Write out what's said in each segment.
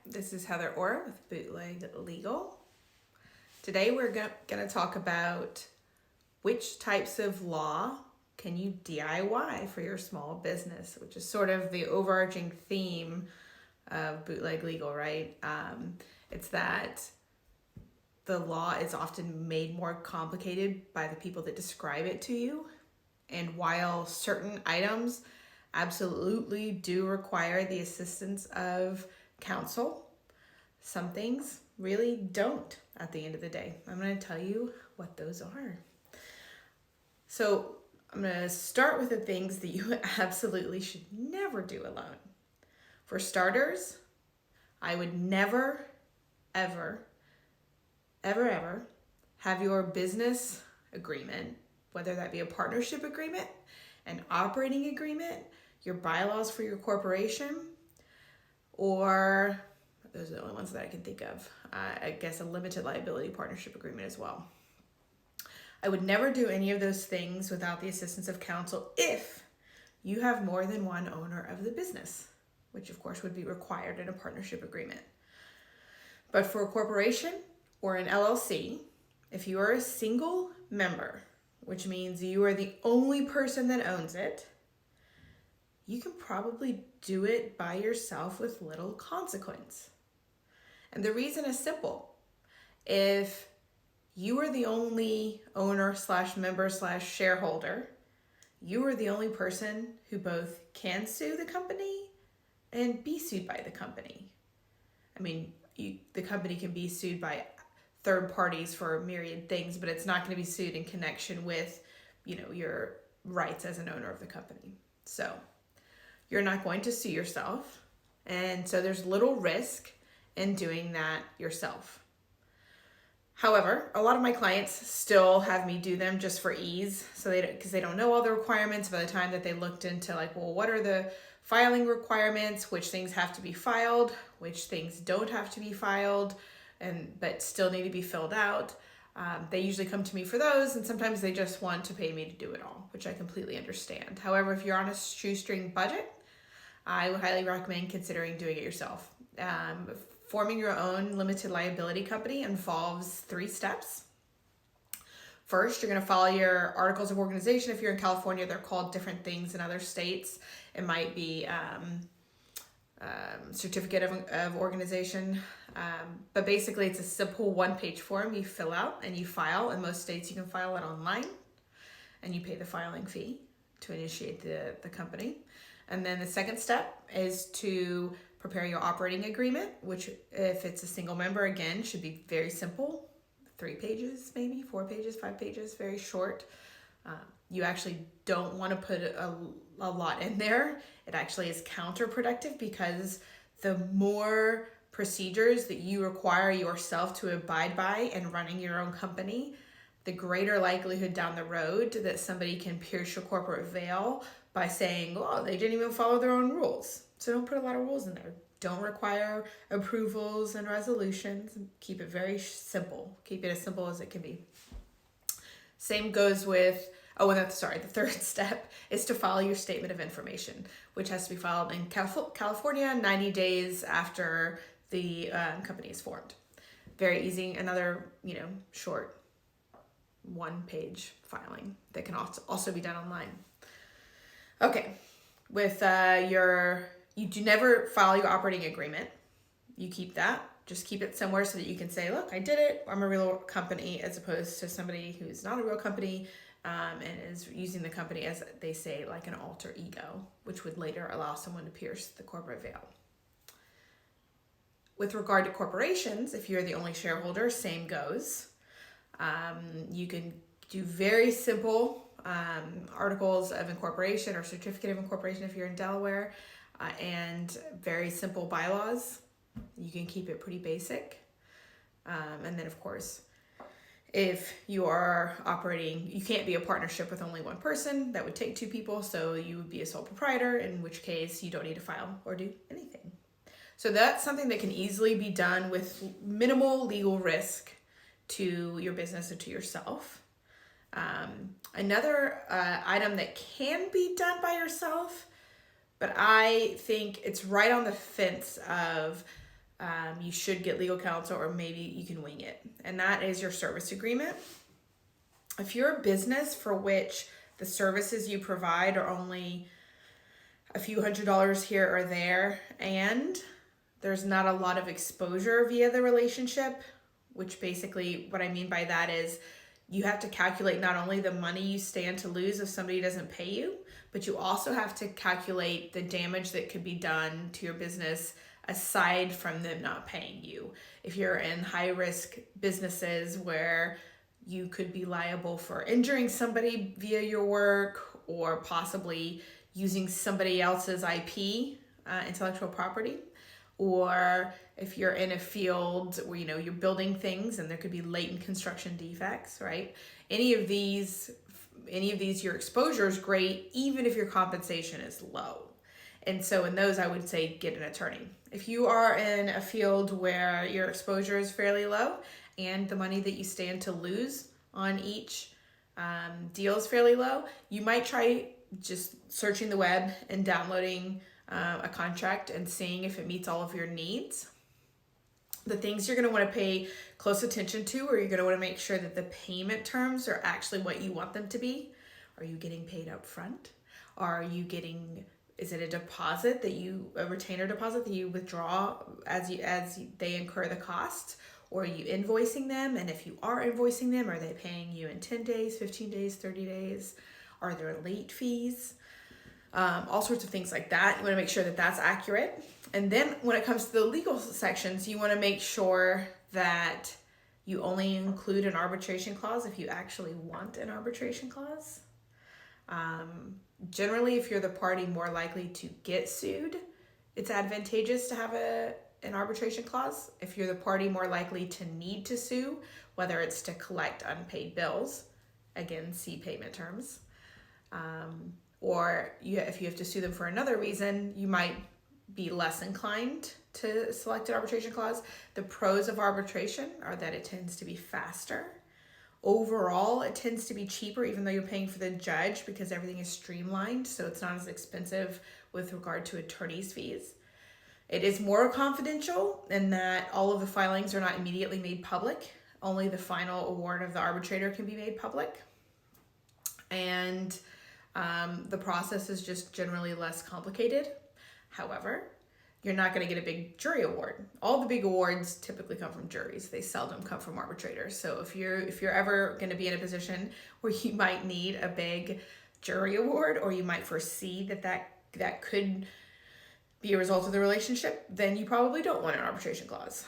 This is Heather Orr with Bootleg Legal. Today we're going to talk about which types of law can you DIY for your small business, which is sort of the overarching theme of Bootleg Legal, right? It's that the law is often made more complicated by the people that describe it to you. And while certain items absolutely do require the assistance of counsel, some things really don't at the end of the day. I'm going to tell you what those are. So I'm going to start with the things that you absolutely should never do alone. For starters, I would never, ever have your business agreement, whether that be a partnership agreement, an operating agreement, your bylaws for your corporation, or those are the only ones that I can think of. I guess a limited liability partnership agreement as well. I would never do any of those things without the assistance of counsel if you have more than one owner of the business, which of course would be required in a partnership agreement. But for a corporation or an LLC, if you are a single member, which means you are the only person that owns it, you can probably do it by yourself with little consequence. And the reason is simple. If you are the only owner / member / shareholder, you are the only person who both can sue the company and be sued by the company. I mean, the company can be sued by third parties for myriad things, but it's not going to be sued in connection with, your rights as an owner of the company. So you're not going to sue yourself. And so there's little risk in doing that yourself. However, a lot of my clients still have me do them just for ease, because they don't know all the requirements. By the time that they looked into what are the filing requirements, which things have to be filed, which things don't have to be filed, but still need to be filled out. They usually come to me for those, and sometimes they just want to pay me to do it all, which I completely understand. However, if you're on a shoestring budget, I would highly recommend considering doing it yourself. Forming your own limited liability company involves 3 steps. First, you're going to follow your articles of organization. If you're in California, they're called different things in other states. It might be certificate of organization. But basically, it's a simple 1-page form you fill out and you file. In most states, you can file it online, and you pay the filing fee to initiate the company. And then the second step is to prepare your operating agreement, which if it's a single member, again, should be very simple. 3 pages, maybe 4 pages, 5 pages, very short. You actually don't want to put a lot in there. It actually is counterproductive, because the more procedures that you require yourself to abide by in running your own company, the greater likelihood down the road that somebody can pierce your corporate veil by saying, oh, they didn't even follow their own rules. So don't put a lot of rules in there. Don't require approvals and resolutions. Keep it very simple. Keep it as simple as it can be. Same goes with, the third step is to file your statement of information, which has to be filed in California 90 days after the company is formed. Very easy. Another, short 1-page filing that can also be done online. Okay, with you do never file your operating agreement. You keep that. Just keep it somewhere so that you can say, look, I did it. I'm a real company, as opposed to somebody who's not a real company and is using the company as, they say, like an alter ego, which would later allow someone to pierce the corporate veil. With regard to corporations, if you're the only shareholder, same goes. You can do very simple articles of incorporation or certificate of incorporation if you're in Delaware, and very simple bylaws. You can keep it pretty basic. And then, of course, if you are operating, you can't be a partnership with only one person. That would take 2 people, so you would be a sole proprietor, in which case you don't need to file or do anything. So that's something that can easily be done with minimal legal risk to your business and to yourself. Another item that can be done by yourself, but I think it's right on the fence of You should get legal counsel, or maybe you can wing it. And that is your service agreement. If you're a business for which the services you provide are only a few $100s here or there, and there's not a lot of exposure via the relationship, which basically what I mean by that is you have to calculate not only the money you stand to lose if somebody doesn't pay you, but you also have to calculate the damage that could be done to your business aside from them not paying you. If you're in high risk businesses where you could be liable for injuring somebody via your work, or possibly using somebody else's IP, intellectual property, or if you're in a field where you're building things and there could be latent construction defects, right? Any of these, your exposure is great, even if your compensation is low. And so in those, I would say get an attorney. If you are in a field where your exposure is fairly low and the money that you stand to lose on each deal is fairly low, you might try just searching the web and downloading a contract and seeing if it meets all of your needs. The things you're going to want to pay close attention to, or you're going to want to make sure that the payment terms are actually what you want them to be. Are you getting paid up front? Is it a deposit a retainer deposit that you withdraw as they incur the cost? Or are you invoicing them? And if you are invoicing them, are they paying you in 10 days, 15 days, 30 days? Are there late fees? All sorts of things like that. You want to make sure that that's accurate. And then when it comes to the legal sections, you want to make sure that you only include an arbitration clause if you actually want an arbitration clause. Generally, if you're the party more likely to get sued, it's advantageous to have an arbitration clause. If you're the party more likely to need to sue, whether it's to collect unpaid bills, again, see payment terms, or if you have to sue them for another reason, you might be less inclined to select an arbitration clause. The pros of arbitration are that it tends to be faster. Overall, it tends to be cheaper, even though you're paying for the judge, because everything is streamlined, so it's not as expensive with regard to attorney's fees. It is more confidential in that all of the filings are not immediately made public. Only the final award of the arbitrator can be made public. And the process is just generally less complicated. However, you're not going to get a big jury award. All the big awards typically come from juries. They seldom come from arbitrators. So if you're ever going to be in a position where you might need a big jury award, or you might foresee that could be a result of the relationship, then you probably don't want an arbitration clause.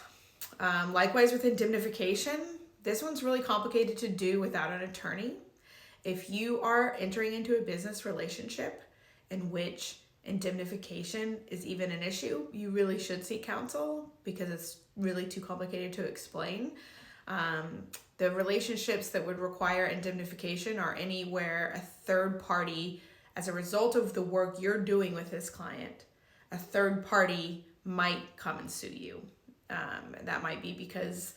Likewise with indemnification, this one's really complicated to do without an attorney. If you are entering into a business relationship in which indemnification is even an issue, you really should seek counsel, because it's really too complicated to explain. The relationships that would require indemnification are anywhere a third party, as a result of the work you're doing with this client, a third party might come and sue you. That might be because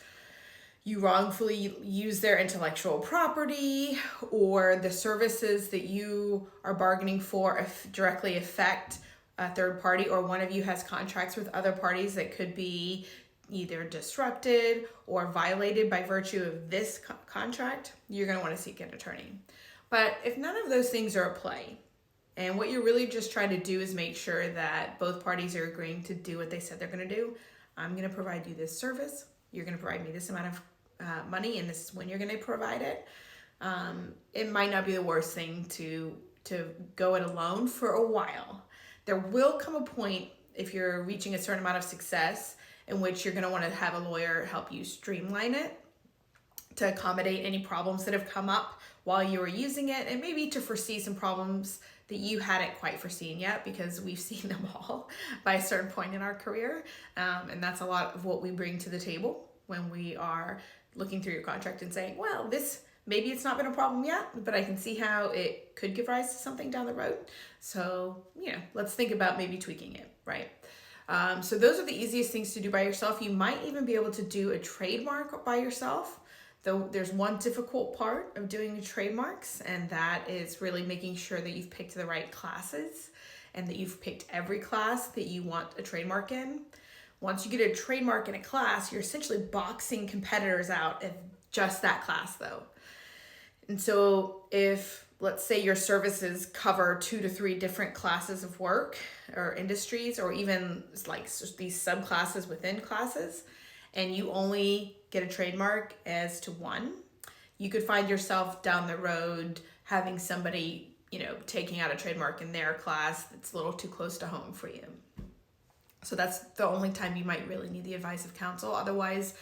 you wrongfully use their intellectual property, or the services that you are bargaining for directly affect a third party, or one of you has contracts with other parties that could be either disrupted or violated by virtue of this contract. You're going to want to seek an attorney. But if none of those things are at play, and what you're really just trying to do is make sure that both parties are agreeing to do what they said they're going to do. I'm going to provide you this service. You're going to provide me this amount of money, and this is when you're going to provide it. It might not be the worst thing to go it alone for a while. There will come a point, if you're reaching a certain amount of success, in which you're going to want to have a lawyer help you streamline it to accommodate any problems that have come up while you were using it, and maybe to foresee some problems that you hadn't quite foreseen yet, because we've seen them all by a certain point in our career. And that's a lot of what we bring to the table when we are looking through your contract and saying, well, maybe it's not been a problem yet, but I can see how it could give rise to something down the road. So, let's think about maybe tweaking it, right? So those are the easiest things to do by yourself. You might even be able to do a trademark by yourself, though there's one difficult part of doing the trademarks, and that is really making sure that you've picked the right classes and that you've picked every class that you want a trademark in. Once you get a trademark in a class, you're essentially boxing competitors out of just that class though. And so if, let's say, your services cover 2 to 3 different classes of work or industries, or even like these subclasses within classes, and you only get a trademark as to one, you could find yourself down the road having somebody, taking out a trademark in their class that's a little too close to home for you. So that's the only time you might really need the advice of counsel. Otherwise,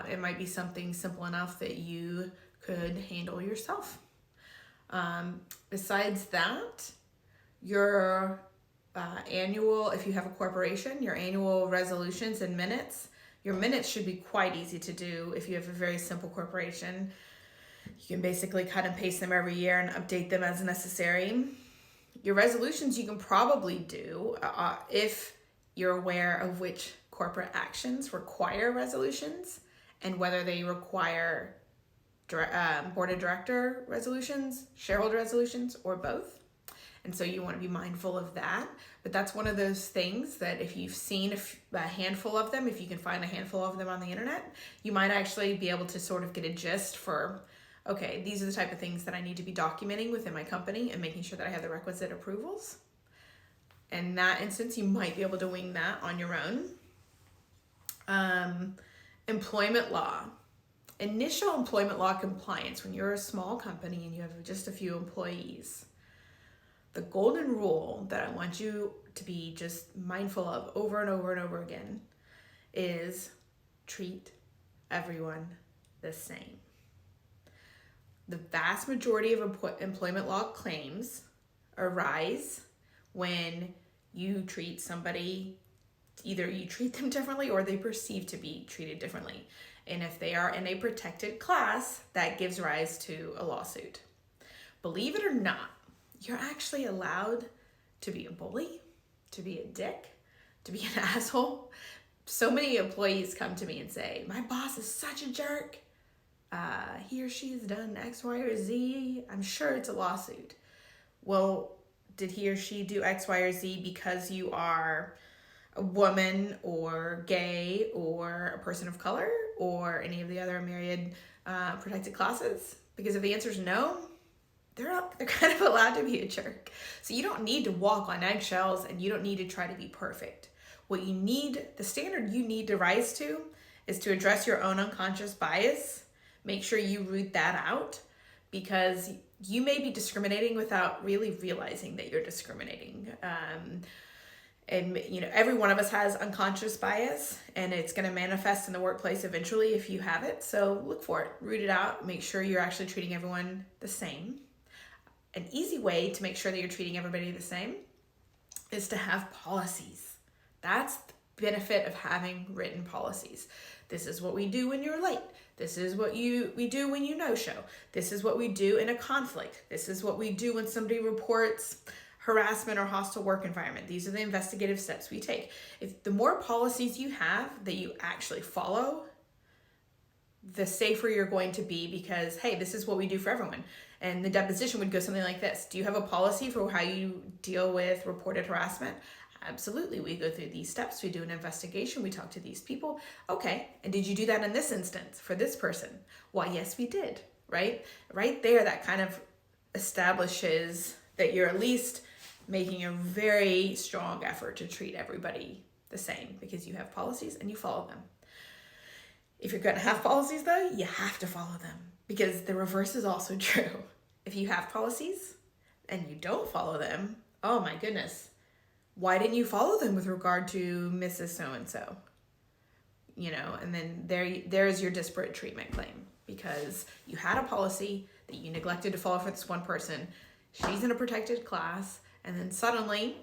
it might be something simple enough that you could handle yourself. Besides that, your annual, if you have a corporation, your annual resolutions and minutes, your minutes should be quite easy to do if you have a very simple corporation. You can basically cut and paste them every year and update them as necessary. Your resolutions you can probably do if you're aware of which corporate actions require resolutions and whether they require board of director resolutions, shareholder resolutions, or both. And so you want to be mindful of that. But that's one of those things that if you've seen a handful of them, if you can find a handful of them on the internet, you might actually be able to sort of get a gist for, okay, these are the type of things that I need to be documenting within my company and making sure that I have the requisite approvals. In that instance, you might be able to wing that on your own. Employment law. Initial employment law compliance, when you're a small company and you have just a few employees, the golden rule that I want you to be just mindful of over and over and over again is treat everyone the same. The vast majority of employment law claims arise when you treat somebody, either you treat them differently or they perceive to be treated differently. And if they are in a protected class, that gives rise to a lawsuit. Believe it or not, you're actually allowed to be a bully, to be a dick, to be an asshole. So many employees come to me and say, my boss is such a jerk. He or she has done X, Y, or Z. I'm sure it's a lawsuit. Well, did he or she do X, Y, or Z because you are a woman or gay or a person of color or any of the other myriad protected classes? Because if the answer is no, they're kind of allowed to be a jerk. So you don't need to walk on eggshells and you don't need to try to be perfect. What you need, the standard you need to rise to is to address your own unconscious bias. Make sure you root that out, because you may be discriminating without really realizing that you're discriminating. And every one of us has unconscious bias, and it's going to manifest in the workplace eventually if you have it. So look for it, root it out, make sure you're actually treating everyone the same. An easy way to make sure that you're treating everybody the same is to have policies. That's the benefit of having written policies. This is what we do when you're late. This is what we do when you no-show. This is what we do in a conflict. This is what we do when somebody reports harassment or hostile work environment. These are the investigative steps we take. If the more policies you have that you actually follow, the safer you're going to be, because, hey, this is what we do for everyone. And the deposition would go something like this. Do you have a policy for how you deal with reported harassment? Absolutely. We go through these steps. We do an investigation. We talk to these people. Okay. And did you do that in this instance for this person? Why, yes, we did. Right? Right there, that kind of establishes that you're at least making a very strong effort to treat everybody the same, because you have policies and you follow them. If you're going to have policies, though, you have to follow them, because the reverse is also true. If you have policies and you don't follow them, oh my goodness, why didn't you follow them with regard to Mrs. So-and-so? And then there's your disparate treatment claim, because you had a policy that you neglected to follow for this one person. She's in a protected class, and then suddenly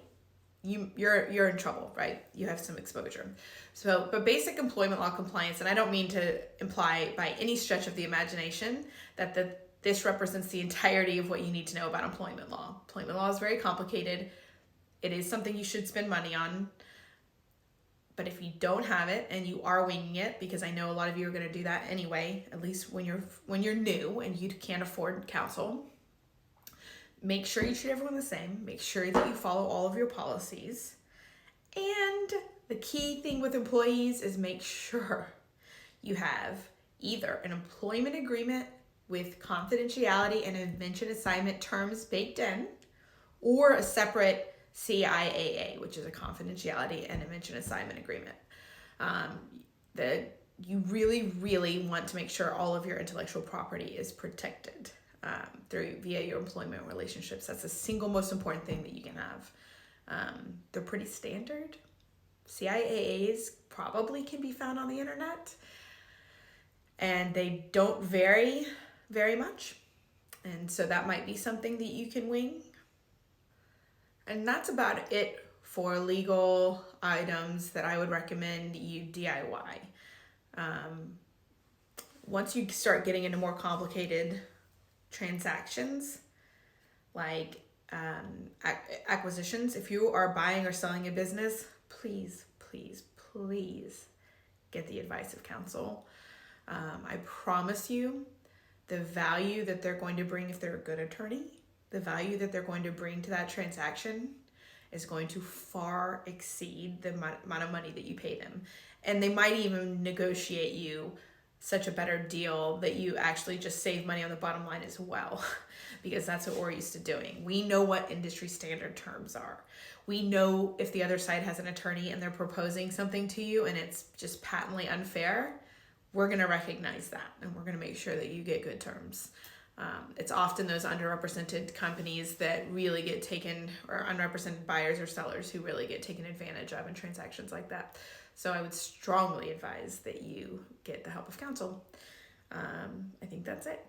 you're in trouble, right? You have some exposure. So, but basic employment law compliance, and I don't mean to imply by any stretch of the imagination that this represents the entirety of what you need to know about employment law. Employment law is very complicated. It is something you should spend money on. But if you don't have it and you are winging it, because I know a lot of you are going to do that anyway, at least when you're new and you can't afford counsel, make sure you treat everyone the same. Make sure that you follow all of your policies. And the key thing with employees is make sure you have either an employment agreement with confidentiality and invention assignment terms baked in, or a separate CIAA, which is a confidentiality and invention assignment agreement. You really, really want to make sure all of your intellectual property is protected via your employment relationships. That's the single most important thing that you can have. They're pretty standard. CIAAs probably can be found on the internet, and they don't vary very much. And so that might be something that you can wing. And that's about it for legal items that I would recommend you DIY. Once you start getting into more complicated transactions, like acquisitions, if you are buying or selling a business, please, please, please get the advice of counsel. I promise you, the value that they're going to bring if they're a good attorney, the value that they're going to bring to that transaction is going to far exceed the amount of money that you pay them. And they might even negotiate you such a better deal that you actually just save money on the bottom line as well, because that's what we're used to doing. We know what industry standard terms are. We know if the other side has an attorney and they're proposing something to you and it's just patently unfair, we're going to recognize that and we're going to make sure that you get good terms. It's often those underrepresented companies that really get taken, or unrepresented buyers or sellers who really get taken advantage of in transactions like that. So I would strongly advise that you get the help of counsel. I think that's it.